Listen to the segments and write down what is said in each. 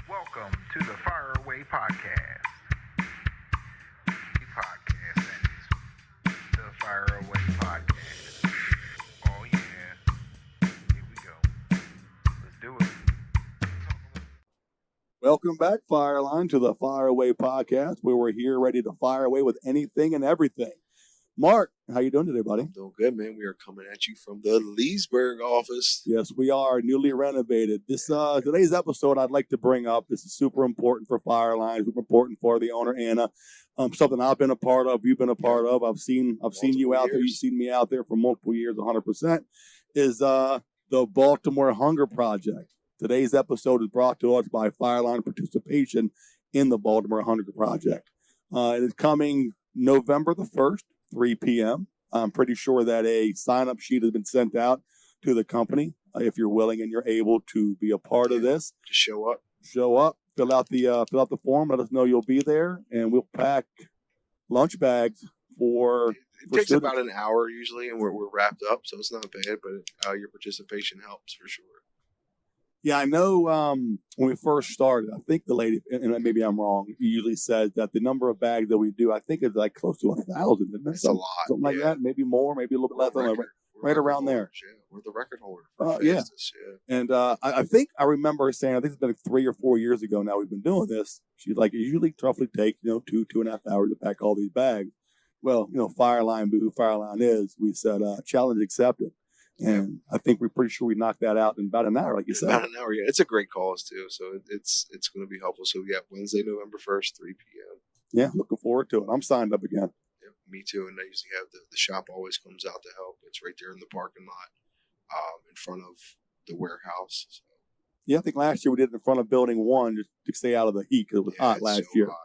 Welcome to the Fire Away Podcast. The podcast is the Fire Away Podcast. Oh yeah, here we go. Let's do it. Welcome back, Fireline, to the Fire Away Podcast, where we're here ready to fire away with anything and everything. Mark, how you doing today, buddy? I'm doing good, man. We are coming at you from the Leesburg office. Yes, we are newly renovated. Today's episode I'd like to bring up. This is super important for Fireline, super important for the owner, Anna. Something I've been a part of, you've been a part of. I've seen you out there. You've seen me out there for multiple years, 100%. Is the Baltimore Hunger Project. Today's episode is brought to us by Fireline participation in the Baltimore Hunger Project. It is coming November the 1st. 3 p.m. I'm pretty sure that a sign-up sheet has been sent out to the company. If you're willing and you're able to be a part of this, just show up, fill out the form. Let us know you'll be there, and we'll pack lunch bags for. It takes students. About an hour usually, and we're wrapped up, so it's not bad. But your participation helps for sure. Yeah, I know when we first started, I think the lady, and maybe I'm wrong, usually says that the number of bags that we do, I think is like close to 1,000, isn't it? That's a lot. Something like that, maybe more, maybe a little bit less. Right around there. Yeah. We're the record holder. Yeah. And I think I remember saying, I think it's been 3 or 4 years ago now we've been doing this. She's like, it usually roughly takes, 2.5 hours to pack all these bags. Well, Fireline, who Fireline is, we said, challenge accepted. And I think we're pretty sure we knocked that out in about an hour, like you said. About an hour, yeah. It's a great cause, too. So it's going to be helpful. So, yeah, Wednesday, November 1st, 3 p.m. Yeah, looking forward to it. I'm signed up again. Yeah, me too. And I usually have the shop always comes out to help. It's right there in the parking lot in front of the warehouse. So. Yeah, I think last year we did it in front of Building 1 just to stay out of the heat because it was hot last year. Hot,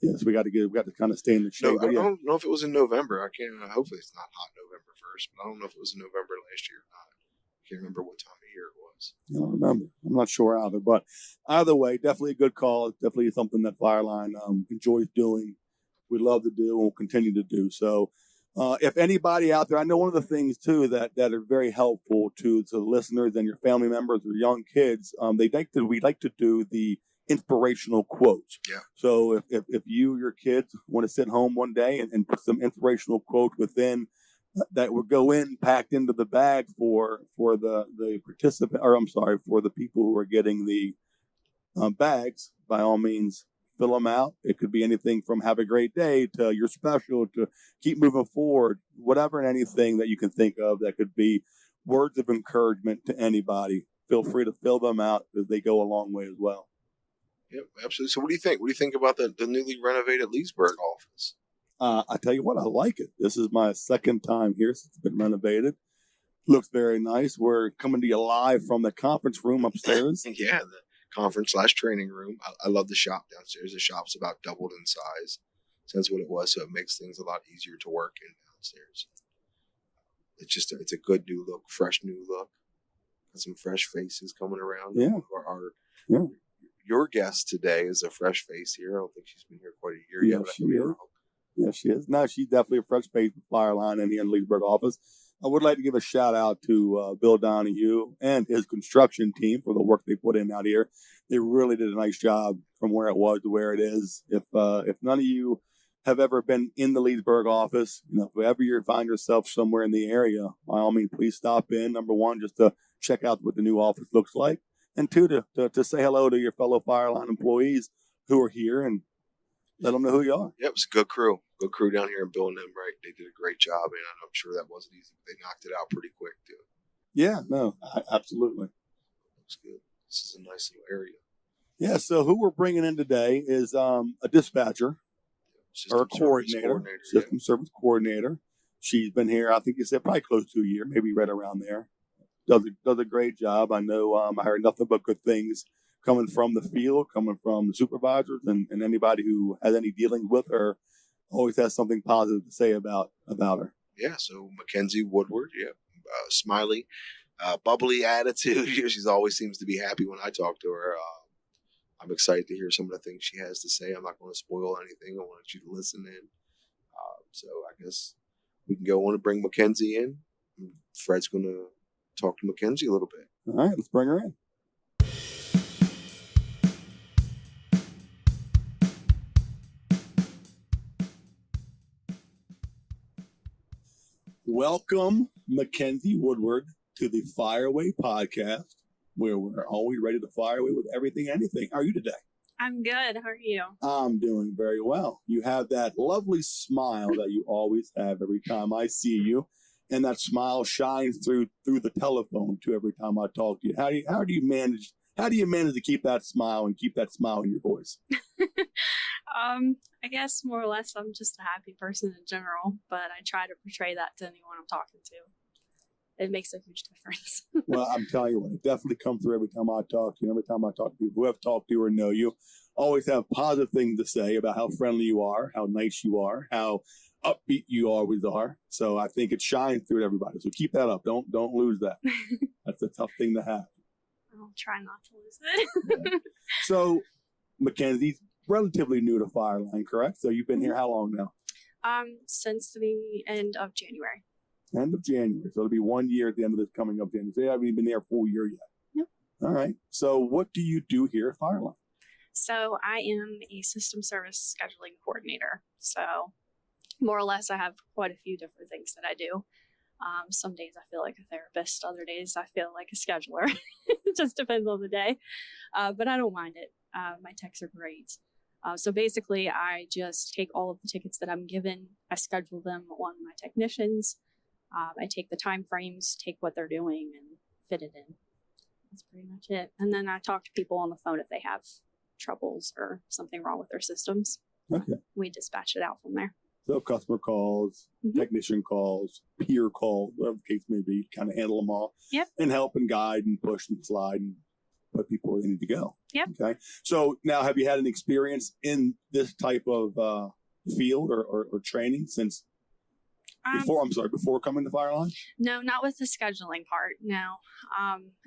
yeah, so we got to kind of stay in the shade. No, I don't know if it was in November. I can't. Hopefully, it's not hot November 1st, but I don't know if it was in November last year or not. I can't remember what time of year it was. I don't remember. I'm not sure either. But either way, definitely a good call. It's definitely something that Fireline enjoys doing. We love to do and will continue to do. So, if anybody out there, I know one of the things too that are very helpful to the listeners and your family members or young kids. We like to do the inspirational quotes. Yeah. So if you or your kids want to sit home one day and put some inspirational quote within that would go in packed into the bag for the participant, or I'm sorry, for the people who are getting the bags, by all means, fill them out. It could be anything from have a great day to you're special to keep moving forward, whatever and anything that you can think of that could be words of encouragement to anybody. Feel free to fill them out because they go a long way as well. Yep, absolutely. So what do you think? What do you think about the newly renovated Leesburg office? I tell you what, I like it. This is my second time here since it's been renovated. Looks very nice. We're coming to you live from the conference room upstairs. Yeah, the conference/training room. I love the shop downstairs. The shop's about doubled in size since what it was, so it makes things a lot easier to work in downstairs. It's a good new look, fresh new look. Got some fresh faces coming around. Yeah. Your guest today is a fresh face here. I don't think she's been here quite a year yet. She is. Yeah, she is. No, she's definitely a fresh face with Fireline in the Leesburg office. I would like to give a shout out to Bill Donahue and his construction team for the work they put in out here. They really did a nice job from where it was to where it is. If none of you have ever been in the Leesburg office, if ever you find yourself somewhere in the area, by all means, please stop in. Number one, just to check out what the new office looks like. And two, to say hello to your fellow Fireline employees who are here and let them know who you are. Yeah, it was a good crew. Good crew down here in Bill and them, right? They did a great job, and I'm sure that wasn't easy. But they knocked it out pretty quick, too. Yeah, no, absolutely. Looks good. This is a nice little area. Yeah, so who we're bringing in today is a dispatcher or a coordinator, system service coordinator. She's been here, I think you said, probably close to a year, maybe right around there. Does a great job. I know I heard nothing but good things coming from the field, coming from the supervisors, and anybody who has any dealings with her always has something positive to say about her. Yeah, so Makenzie Woodward, smiley, bubbly attitude. She always seems to be happy when I talk to her. I'm excited to hear some of the things she has to say. I'm not going to spoil anything. I want you to listen in. So I guess we can go on and bring Makenzie in. Fred's going to talk to Makenzie a little bit. All right, let's bring her in. Welcome, Makenzie Woodward, to the Fire Away podcast, where we're always ready to fire away with everything and anything. How are you today? I'm good. How are you? I'm doing very well. You have that lovely smile that you always have every time I see you, and that smile shines through the telephone too every time I talk to you. How do you manage to keep that smile and keep that smile in your voice? I guess more or less I'm just a happy person in general, but I try to portray that to anyone I'm talking to. It makes a huge difference. Well, I'm telling you what, it definitely comes through every time I talk to you. Every time I talk to people who have talked to you or know you, always have positive things to say about how friendly you are, how nice you are, how upbeat you always are. So I think it shines through to everybody. So keep that up. Don't lose that. That's a tough thing to have. I'll try not to lose it. Yeah. So Mackenzie's relatively new to Fireline, correct? So you've been here how long now? Since the end of January. End of January. So it'll be 1 year at the end of this coming up January. So you haven't even been there a full year yet. Yep. All right. So what do you do here at Fireline? So I am a system service scheduling coordinator. So more or less I have quite a few different things that I do. Some days I feel like a therapist. Other days I feel like a scheduler. It just depends on the day. But I don't mind it. My techs are great. So basically, I just take all of the tickets that I'm given. I schedule them on my technicians. I take the time frames, take what they're doing, and fit it in. That's pretty much it. And then I talk to people on the phone if they have troubles or something wrong with their systems. Okay. We dispatch it out from there. So customer calls, technician calls, peer calls, whatever the case may be, kind of handle them all. Yep. And help and guide and push and slide and put people where they need to go. Yep. Okay. So now have you had an experience in this type of field or training since before coming to Fireline? No, not with the scheduling part. No.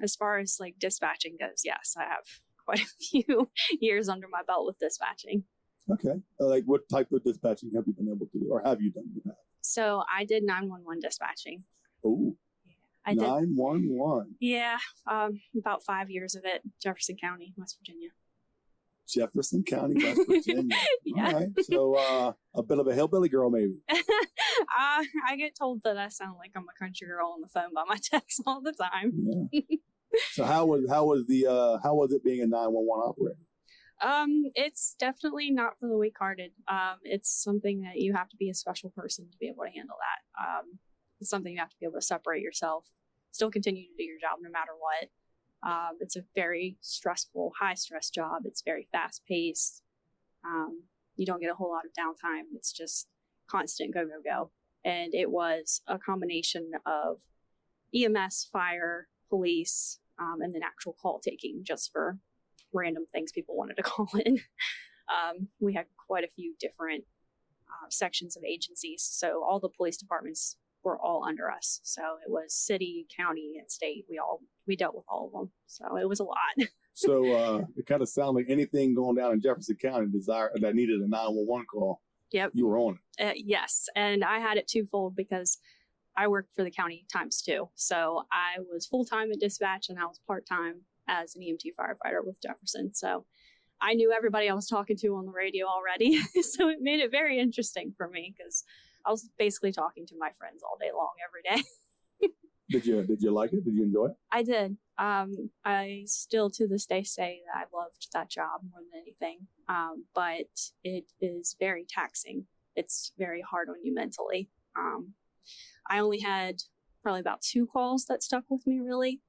As far as like dispatching goes, yes, I have quite a few years under my belt with dispatching. Okay. Like what type of dispatching have you been able to do or have you done in the past? So I did 911 dispatching. Oh, I did. 911. Yeah, about 5 years of it, Jefferson County, West Virginia. Jefferson County, West Virginia. Yeah. All right. So a bit of a hillbilly girl, maybe. I get told that I sound like I'm a country girl on the phone by my texts all the time. Yeah. So how was it being a 911 operator? It's definitely not for the weak-hearted. It's something that you have to be a special person to be able to handle that. It's something you have to be able to separate yourself, still continue to do your job no matter what. It's a very stressful, high-stress job. It's very fast-paced. You don't get a whole lot of downtime. It's just constant go, go, go. And it was a combination of EMS, fire, police, and then actual call taking just for random things people wanted to call in. We had quite a few different sections of agencies. So all the police departments were all under us. So it was city, county, and state. We dealt with all of them. So it was a lot. So it kind of sounded like anything going down in Jefferson County that needed a 911 call. Yep. You were on it. Yes. And I had it twofold because I worked for the county times two. So I was full-time at dispatch and I was part-time as an EMT firefighter with Jefferson. So I knew everybody I was talking to on the radio already. So it made it very interesting for me because I was basically talking to my friends all day long, every day. Did you like it? Did you enjoy it? I did. I still to this day say that I loved that job more than anything. But it is very taxing. It's very hard on you mentally. I only had probably about 2 calls that stuck with me really.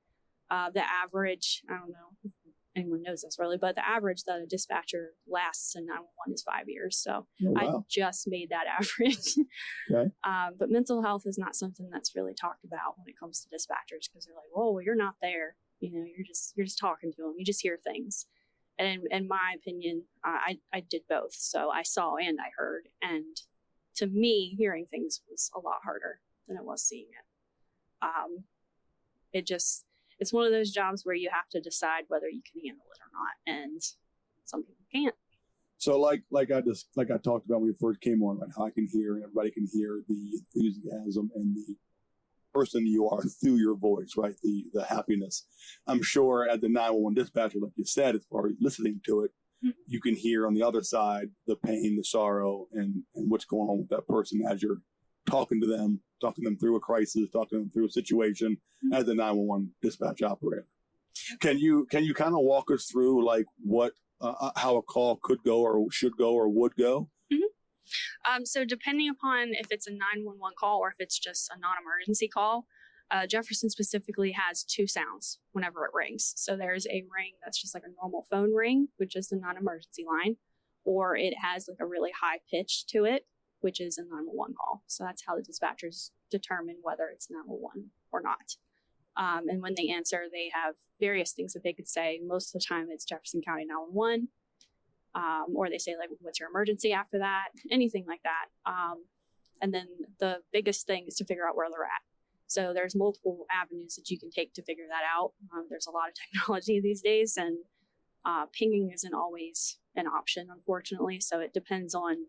The average, I don't know if anyone knows this really, but the average that a dispatcher lasts in 911 is 5 years. So I just made that average. Okay. But mental health is not something that's really talked about when it comes to dispatchers because they're like, "Whoa, well, you're not there. You know, you're just talking to them. You just hear things." And in my opinion, I did both. So I saw and I heard. And to me, hearing things was a lot harder than it was seeing it. It's one of those jobs where you have to decide whether you can handle it or not. And some people can't. So like I talked about when we first came on, like how I can hear and everybody can hear the enthusiasm and the person you are through your voice, right? The happiness. I'm sure at the 911 dispatcher, like you said, as far as listening to it, you can hear on the other side the pain, the sorrow, and what's going on with that person as you're talking them through a crisis, talking them through a situation as a 911 dispatch operator. Can you kind of walk us through like what how a call could go or should go or would go? So depending upon if it's a 911 call or if it's just a non-emergency call, Jefferson specifically has two sounds whenever it rings. So there's a ring that's just like a normal phone ring, which is the non-emergency line, or it has like a really high pitch to it, which is a 911 call. So that's how the dispatchers determine whether it's 911 or not. And when they answer, they have various things that they could say. Most of the time it's Jefferson County 911. Or they say like, what's your emergency after that? Anything like that. And then the biggest thing is to figure out where they're at. So there's multiple avenues that you can take to figure that out. There's a lot of technology these days, and pinging isn't always an option, unfortunately. So it depends on,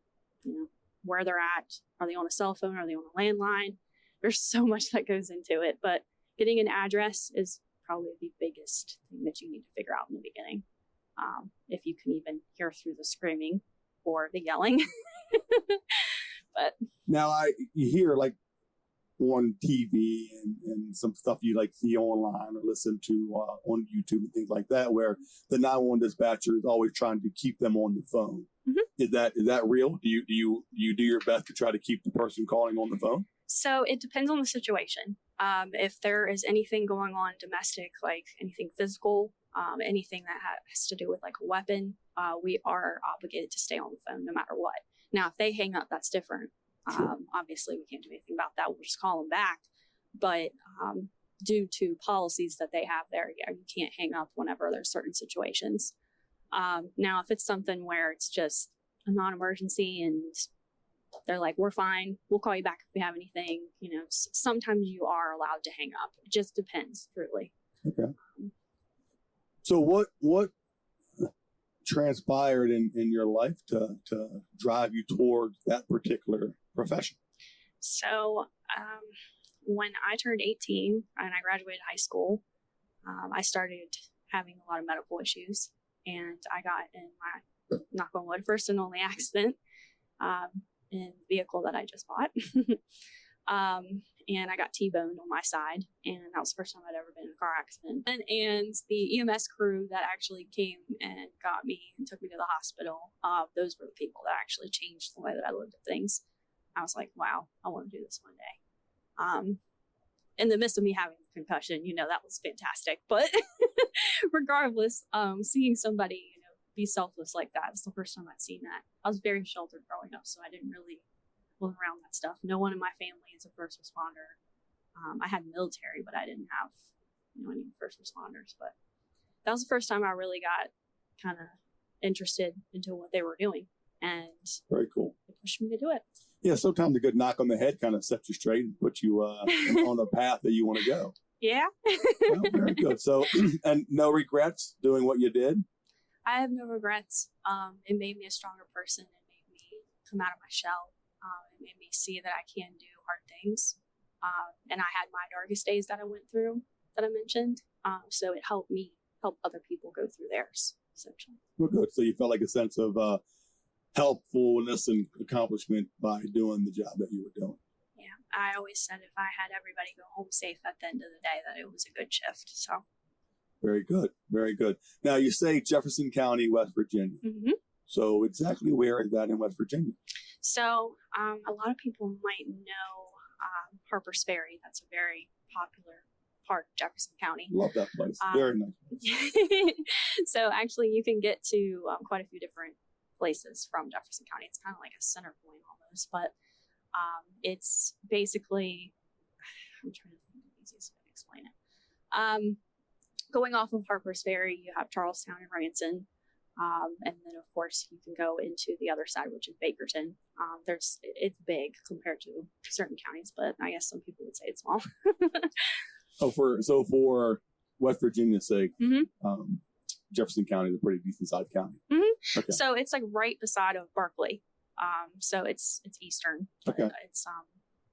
where they're at. Are they on a cell phone? Are they on a landline? There's so much that goes into it, but getting an address is probably the biggest thing that you need to figure out in the beginning. If you can even hear through the screaming or the yelling. But now you hear like on TV and some stuff you like see online or listen to on YouTube and things like that, where the 911 dispatcher is always trying to keep them on the phone. Is that real? Do you do your best to try to keep the person calling on the phone? So it depends on the situation. If there is anything going on domestic, like anything physical, anything that has to do with like a weapon, we are obligated to stay on the phone no matter what. Now, if they hang up, that's different. Sure. Obviously, we can't do anything about that. We'll just call them back. But due to policies that they have there, you can't hang up whenever there's certain situations. Now, if it's something where it's just a non-emergency and they're like, we're fine, we'll call you back if we have anything, sometimes you are allowed to hang up. It just depends, truly. Okay. So what transpired in your life to drive you towards that particular profession? So when I turned 18 and I graduated high school, I started having a lot of medical issues, and I got in my, knock on wood, first and only accident in the vehicle that I just bought. And I got T-boned on my side, and that was the first time I'd ever been in a car accident. And the EMS crew that actually came and got me and took me to the hospital, those were the people that actually changed the way that I looked at things. I was like, wow, I want to do this one day. In the midst of me having a concussion, that was fantastic. But regardless, seeing somebody, be selfless like that was the first time I'd seen that. I was very sheltered growing up, so I didn't really look around that stuff. No one in my family is a first responder. I had military, but I didn't have, any first responders. But that was the first time I really got kind of interested into what they were doing. And very cool. It pushed me to do it. Yeah, sometimes a good knock on the head kind of sets you straight and puts you on the path that you want to go. Yeah. Well, very good. So, and no regrets doing what you did? I have no regrets. It made me a stronger person. It made me come out of my shell. It made me see that I can do hard things. And I had my darkest days that I went through that I mentioned. So it helped me help other people go through theirs, essentially. Well, good. So you felt like a sense of helpfulness and accomplishment by doing the job that you were doing. Yeah. I always said if I had everybody go home safe at the end of the day, that it was a good shift. So. Very good. Very good. Now, you say Jefferson County, West Virginia. Mm-hmm. So exactly where is that in West Virginia? So a lot of people might know Harper's Ferry. That's a very popular part of Jefferson County. Love that place. Very nice place. So actually you can get to quite a few different places from Jefferson County. It's kind of like a center point almost, but it's basically, I'm trying to think of the easiest way to explain it. Going off of Harper's Ferry, you have Charlestown and Ranson. And then, of course, you can go into the other side, which is Bakerton. It's big compared to certain counties, but I guess some people would say it's small. For West Virginia's sake, mm-hmm. Jefferson County is a pretty decent sized county. Mm-hmm. Okay. So it's like right beside of Berkeley. So it's eastern. Okay. It's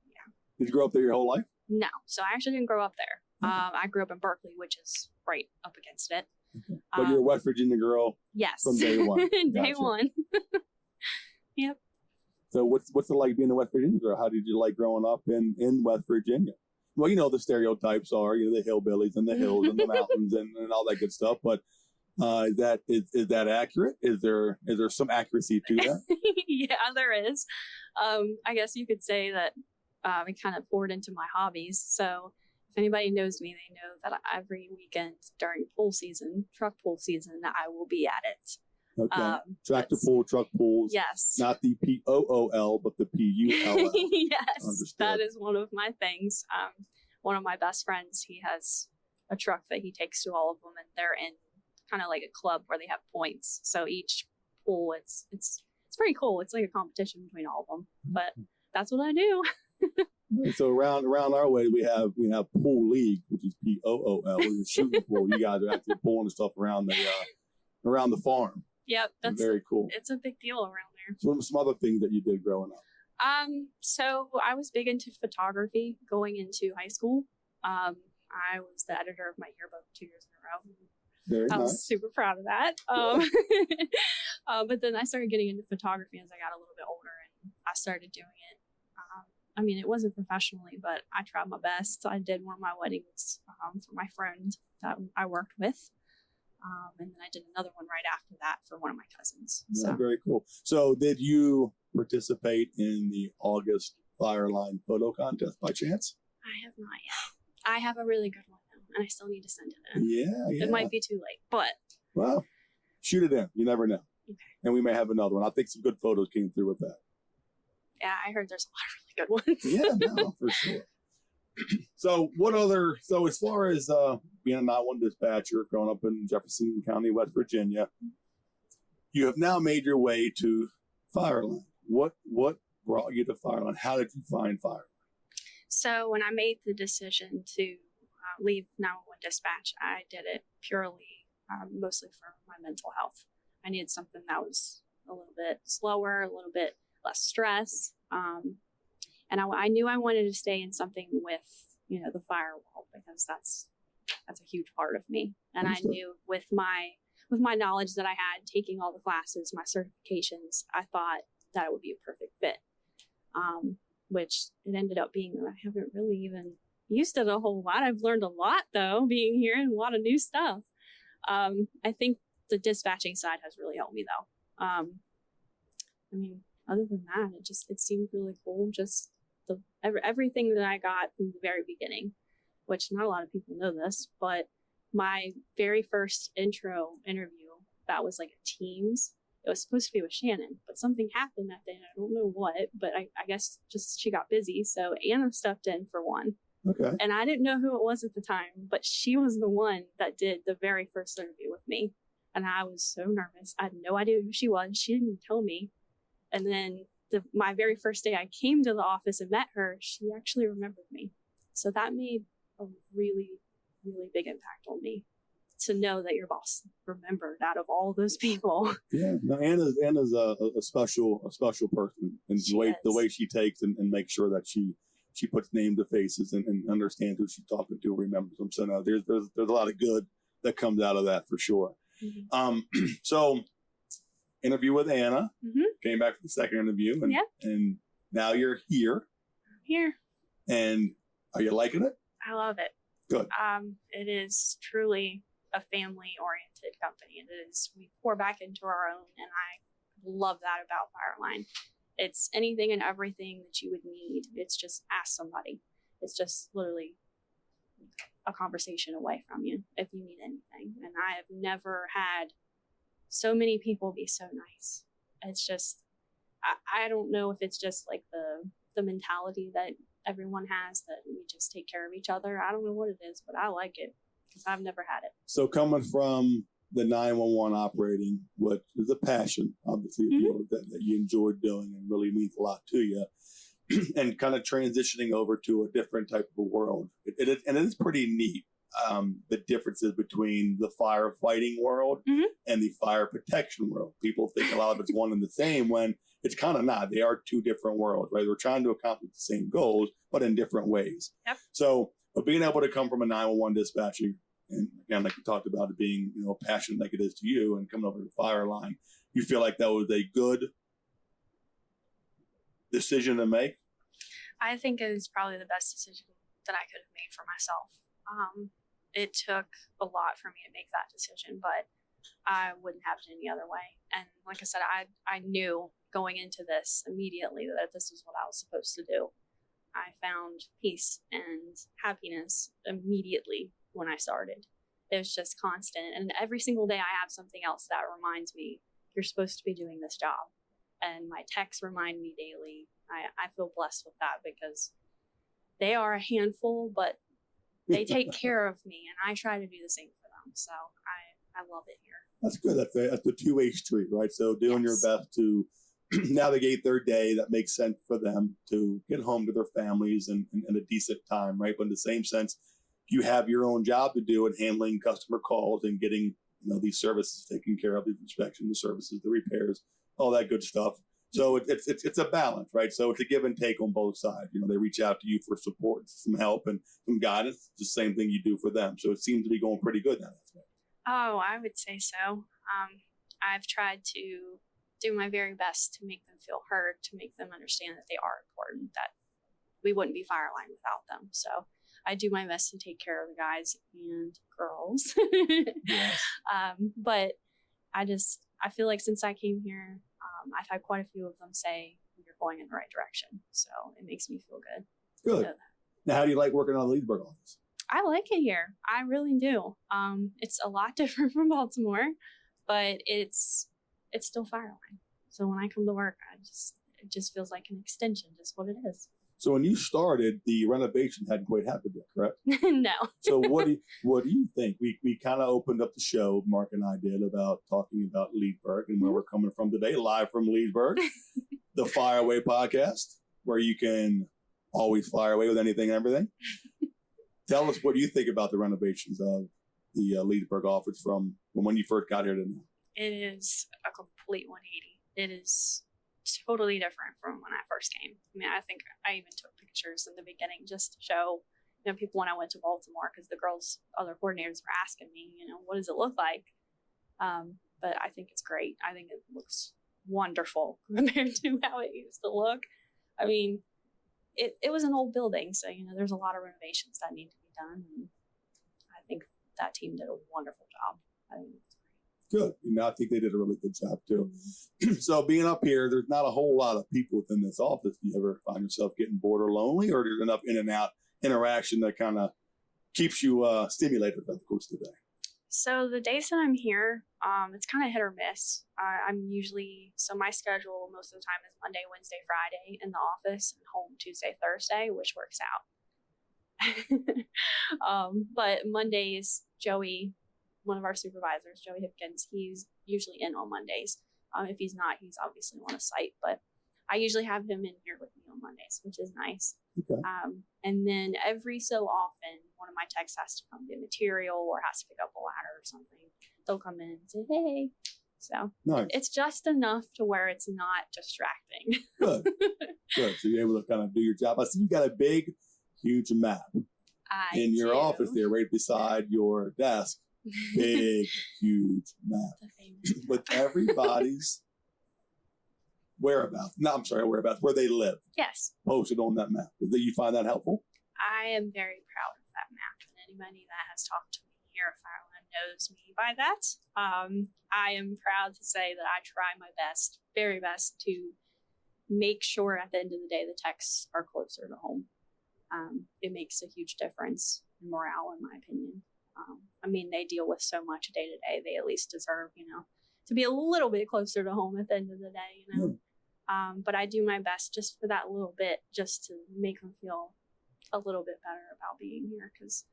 yeah. Did you grow up there your whole life? No. So I actually didn't grow up there. I grew up in Berkeley, which is right up against it. Okay. But you're a West Virginia girl. Yes. From day one. Day one. Yep. So what's it like being a West Virginia girl? How did you like growing up in West Virginia? Well, the stereotypes are, the hillbillies and the hills and the mountains and all that good stuff. But is that accurate? Is there some accuracy to that? Yeah, there is. I guess you could say that it kind of poured into my hobbies. So if anybody knows me, they know that every weekend during truck pool season, I will be at it. Okay. Tractor pull, truck pulls. Yes. Not the POOL, but the PULL. Yes. Understood. That is one of my things. One of my best friends, he has a truck that he takes to all of them, and they're in kind of like a club where they have points. So each pool, it's pretty cool. It's like a competition between all of them. But that's what I do. So around our way, we have pool league, which is POOL, which is shooting pool. You guys are actually pulling the stuff around the farm. Yep, that's very cool. It's a big deal around there. So what were some other things that you did growing up? So I was big into photography going into high school. I was the editor of my yearbook 2 years in a row. Very I nice. was super proud of that. But then I started getting into photography as I got a little bit older, and I started doing it. It wasn't professionally, but I tried my best. I did one of my weddings for my friend that I worked with. And then I did another one right after that for one of my cousins. So. Yeah, very cool. So did you participate in the August Fireline photo contest by chance? I have not yet. I have a really good one though, and I still need to send it in. Yeah. It might be too late, but. Well, shoot it in. You never know. Okay. And we may have another one. I think some good photos came through with that. Yeah, I heard there's a lot of really good ones. Yeah, no, for sure. So as far as being a 911 dispatcher growing up in Jefferson County, West Virginia, you have now made your way to Fireline. What brought you to Fireline? How did you find Fireline? So when I made the decision to leave 911 dispatch, I did it purely, mostly for my mental health. I needed something that was a little bit slower, a little bit less stress. And I knew I wanted to stay in something with, the fire world, because that's a huge part of me. And I knew with my knowledge that I had, taking all the classes, my certifications, I thought that it would be a perfect fit. Which it ended up being that I haven't really even used it a whole lot. I've learned a lot though, being here, and a lot of new stuff. I think the dispatching side has really helped me though. Other than that, it seemed really cool. Just everything that I got from the very beginning, which not a lot of people know this, but my very first intro interview, that was like a Teams. It was supposed to be with Shannon, but something happened that day. I don't know what, but I guess just she got busy. So Anna stepped in for one. Okay. And I didn't know who it was at the time, but she was the one that did the very first interview with me. And I was so nervous. I had no idea who she was. She didn't tell me. And then my very first day I came to the office and met her, she actually remembered me. So that made a really, really big impact on me, to know that your boss remembered out of all those people. Yeah, no, Anna's a special person, and the way she takes and makes sure that she puts name to faces and understands who she's talking to, remembers them. So no, there's a lot of good that comes out of that for sure. Mm-hmm. So interview with Anna, came back for the second interview, and now you're here. I'm here. And are you liking it? I love it. Good. It is truly a family-oriented company. We pour back into our own, and I love that about Fireline. It's anything and everything that you would need. It's just ask somebody. It's just literally a conversation away from you if you need anything. And I have never had so many people be so nice. It's just, I don't know if it's just like the mentality that everyone has, that we just take care of each other. I don't know what it is, but I like it because I've never had it. So coming from the 911 operating, what is a passion, obviously, that you enjoyed doing and really means a lot to you, and kind of transitioning over to a different type of a world. It is pretty neat, the differences between the firefighting world and the fire protection world. People think a lot of it's one and the same, when it's kind of not. They are two different worlds, right? We're trying to accomplish the same goals, but in different ways. Yep. So being able to come from a 911 dispatcher, and again, like we talked about it being, a passion like it is to you, and coming over to Fireline, you feel like that was a good decision to make? I think it was probably the best decision that I could have made for myself. It took a lot for me to make that decision, but I wouldn't have it any other way. And like I said, I knew going into this immediately that this is what I was supposed to do. I found peace and happiness immediately when I started. It was just constant. And every single day I have something else that reminds me, you're supposed to be doing this job. And my texts remind me daily. I feel blessed with that because they are a handful, but they take care of me, and I try to do the same for them. So I love it here. That's good. That's the two-way street, right? So doing your best to navigate their day that makes sense for them to get home to their families in a decent time, right? But in the same sense, you have your own job to do in handling customer calls and getting these services taken care of, the inspection, the services, the repairs, all that good stuff. So it's a balance, right? So it's a give and take on both sides. They reach out to you for support, some help, and some guidance. It's the same thing you do for them. So it seems to be going pretty good now. Oh, I would say so. I've tried to do my very best to make them feel heard, to make them understand that they are important, that we wouldn't be Fireline without them. So I do my best to take care of the guys and girls. Yes. But I feel like since I came here, I've had quite a few of them say you're going in the right direction. So it makes me feel good. Good. Now, how do you like working on the Leesburg office? I like it here. I really do. It's a lot different from Baltimore, but it's still Fireline. So when I come to work, it just feels like an extension, just what it is. So when you started, the renovation hadn't quite happened yet, correct? No. So what do you think? We kind of opened up the show, Mark and I did, about talking about Leesburg and where we're coming from today, live from Leesburg, the Fire Away podcast, where you can always fire away with anything and everything. Tell us what you think about the renovations of the Leesburg office from when you first got here to now. It is a complete 180. It is totally different from when I first came. I mean, I think I even took pictures in the beginning just to show, people when I went to Baltimore, because the other coordinators were asking me, what does it look like? But I think it's great. I think it looks wonderful compared to how it used to look. I mean, it was an old building, so, there's a lot of renovations that need to be done. And I think that team did a wonderful job. I think it's great. Good. I think they did a really good job, too. So being up here, there's not a whole lot of people within this office. Do you ever find yourself getting bored or lonely, or there's enough in and out interaction that kind of keeps you stimulated throughout the course of the day? So the days that I'm here, it's kind of hit or miss. So my schedule most of the time is Monday, Wednesday, Friday in the office and home Tuesday, Thursday, which works out. But Mondays, Joey, one of our supervisors, Joey Hipkins, he's usually in on Mondays. If he's not, he's obviously on a site, but I usually have him in here with me on Mondays, which is nice. Okay. And then every so often, one of my techs has to come get material or has to pick up a ladder or something. They'll come in and say, hey. So nice. It's just enough to where it's not distracting. Good. Good. So you're able to kind of do your job. I see you got a big, huge map in your office there, right beside your desk. Big, huge map with everybody's whereabouts, where they live. Yes. Posted on that map. Do you find that helpful? I am very proud of that map. And anybody that has talked to me here at Fireline knows me by that. I am proud to say that I try my best, very best, to make sure at the end of the day the techs are closer to home. It makes a huge difference in morale, in my opinion. They deal with so much day to day. They at least deserve, to be a little bit closer to home at the end of the day, But I do my best just for that little bit, just to make them feel a little bit better about being here, because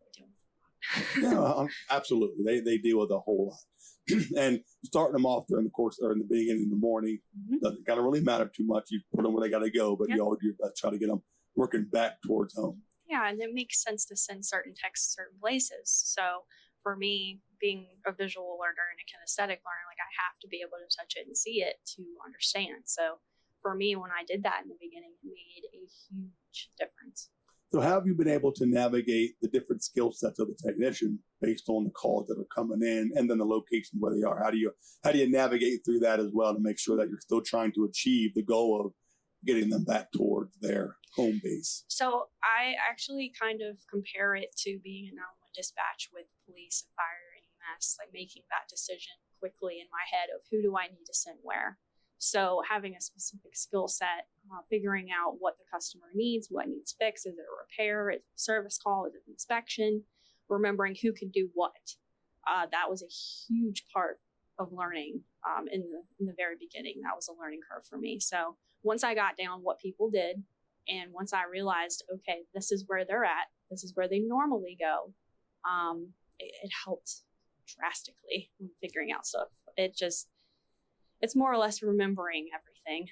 they deal with a lot. Yeah, absolutely. They deal with a whole lot. And starting them off during the course or in the beginning in the morning doesn't kind of really matter too much. You put them where they got to go, but you always do your best to try to get them working back towards home. Yeah, and it makes sense to send certain texts to certain places. So for me, being a visual learner and a kinesthetic learner, I have to be able to touch it and see it to understand. So for me, when I did that in the beginning, it made a huge difference. So how have you been able to navigate the different skill sets of the technician based on the calls that are coming in and then the location where they are? How do you navigate through that as well to make sure that you're still trying to achieve the goal of getting them back towards their home base? So I actually kind of compare it to being a 911 dispatch with police and fire and EMS, like making that decision quickly in my head of who do I need to send where. So having a specific skill set, figuring out what the customer needs, what needs fixed, is it a repair, is it a service call, is it an inspection, remembering who can do what. That was a huge part of learning in the very beginning. That was a learning curve for me. So once I got down what people did, and once I realized, okay, this is where they're at, this is where they normally go, it helped drastically when figuring out stuff. It's more or less remembering everything.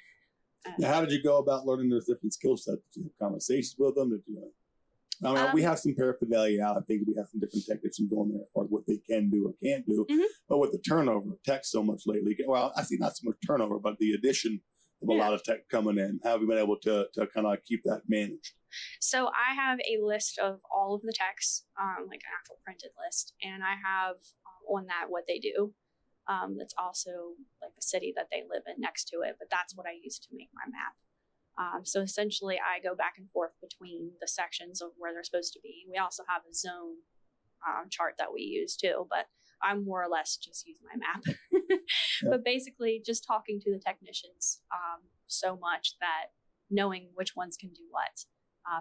Now, how did you go about learning those different skill sets? Did you have conversations with them? We have some paraphernalia out. I think we have some different technicians on there as far as what they can do or can't do. Mm-hmm. But with the turnover of tech so much lately, well, I see not so much turnover, but the addition of a lot of tech coming in. How have you been able to kind of keep that managed? So I have a list of all of the techs, like an actual printed list, and I have on that what they do. That's also like the city that they live in next to it, but that's what I use to make my map. So essentially I go back and forth between the sections of where they're supposed to be. We also have a zone chart that we use too, but I more or less just use my map. But basically just talking to the technicians so much that knowing which ones can do what.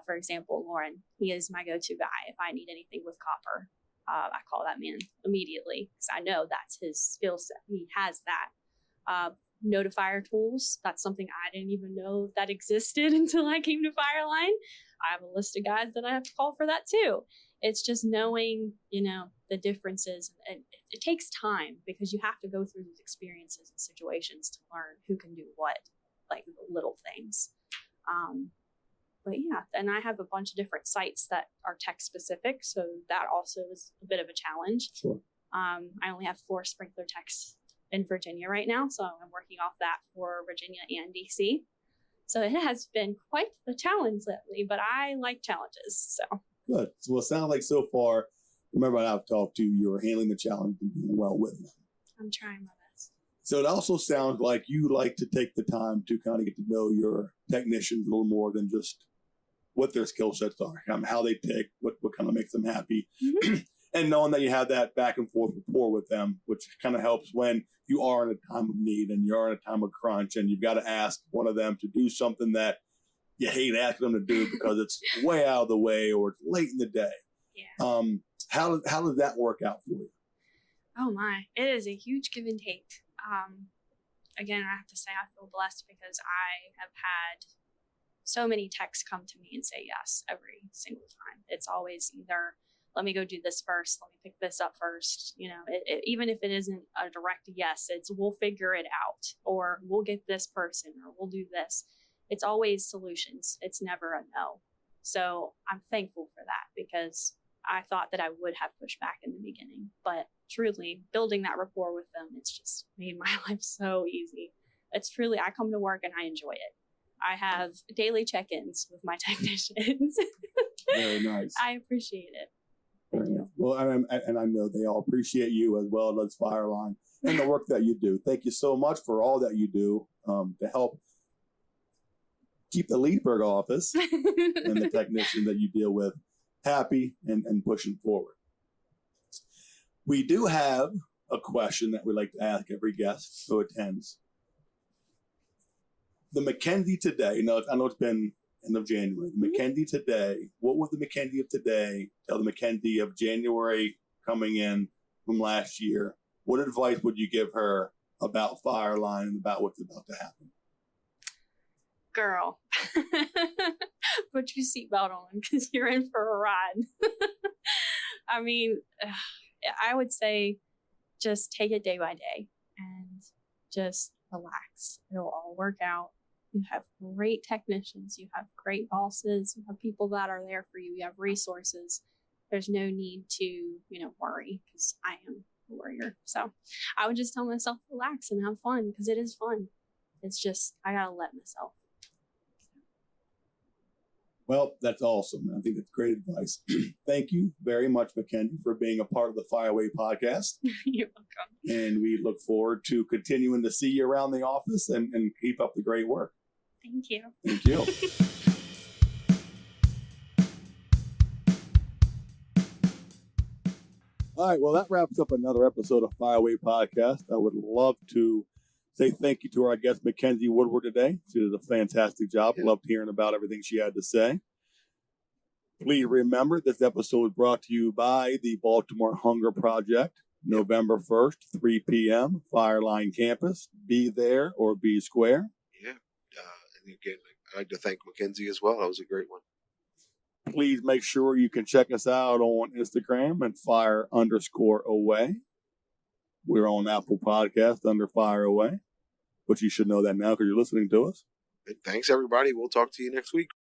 For example, Lauren, he is my go-to guy. If I need anything with copper, I call that man immediately because I know that's his skill set. He has that. Notifier tools, that's something I didn't even know that existed until I came to Fireline. I have a list of guys that I have to call for that too. It's just knowing, the differences. And it takes time because you have to go through these experiences and situations to learn who can do what, like the little things. But yeah, and I have a bunch of different sites that are tech specific. So that also is a bit of a challenge. Sure. I only have 4 sprinkler techs in Virginia right now. So I'm working off that for Virginia and DC. So it has been quite the challenge lately, but I like challenges. So good. So it sounds like so far, remember when I've talked to you, you were handling the challenge and doing well with them. I'm trying my best. So it also sounds like you like to take the time to kind of get to know your technicians a little more than just what their skill sets are, how they pick, what kind of makes them happy. Mm-hmm. And knowing that you have that back and forth rapport with them, which kind of helps when you are in a time of need and you're in a time of crunch and you've got to ask one of them to do something that you hate asking them to do because it's way out of the way or it's late in the day. Yeah. How does that work out for you? Oh my, it is a huge give and take. Again, I have to say I feel blessed because I have had so many techs come to me and say yes every single time. It's always either, let me go do this first, let me pick this up first. Even if it isn't a direct yes, it's we'll figure it out, or we'll get this person, or we'll do this. It's always solutions. It's never a no. So I'm thankful for that because I thought that I would have pushed back in the beginning, but truly building that rapport with them, it's just made my life so easy. It's truly, I come to work and I enjoy it. I have daily check-ins with my technicians. Very nice. I appreciate it. Very nice. Well, and I know they all appreciate you as well as Fireline and the work that you do. Thank you so much for all that you do to help keep the Leesburg office and the technician that you deal with happy and pushing forward. We do have a question that we like to ask every guest who attends. The Makenzie today, I know it's been end of January. The Makenzie today, what would the Makenzie of today tell the Makenzie of January coming in from last year? What advice would you give her about Fireline and about what's about to happen? Girl, put your seatbelt on because you're in for a ride. I mean, I would say just take it day by day and just relax. It'll all work out. You have great technicians. You have great bosses. You have people that are there for you. You have resources. There's no need to, worry because I am a warrior. So I would just tell myself, relax and have fun because it is fun. It's just, I got to let myself. Well, that's awesome. I think that's great advice. Thank you very much, Makenzie, for being a part of the Fireway podcast. You're welcome. And we look forward to continuing to see you around the office and keep up the great work. Thank you. Thank you. All right, well, that wraps up another episode of Fireaway Podcast. I would love to say thank you to our guest, Makenzie Woodward, today. She did a fantastic job. Yeah. Loved hearing about everything she had to say. Please remember, this episode is brought to you by the Baltimore Hunger Project, November 1st, 3 p.m., Fireline Campus. Be there or be square. Yeah. And again, I'd like to thank Makenzie as well. That was a great one. Please make sure you can check us out on Instagram at fire_away. We're on Apple Podcast under Fire Away, but you should know that now because you're listening to us. And thanks, everybody. We'll talk to you next week.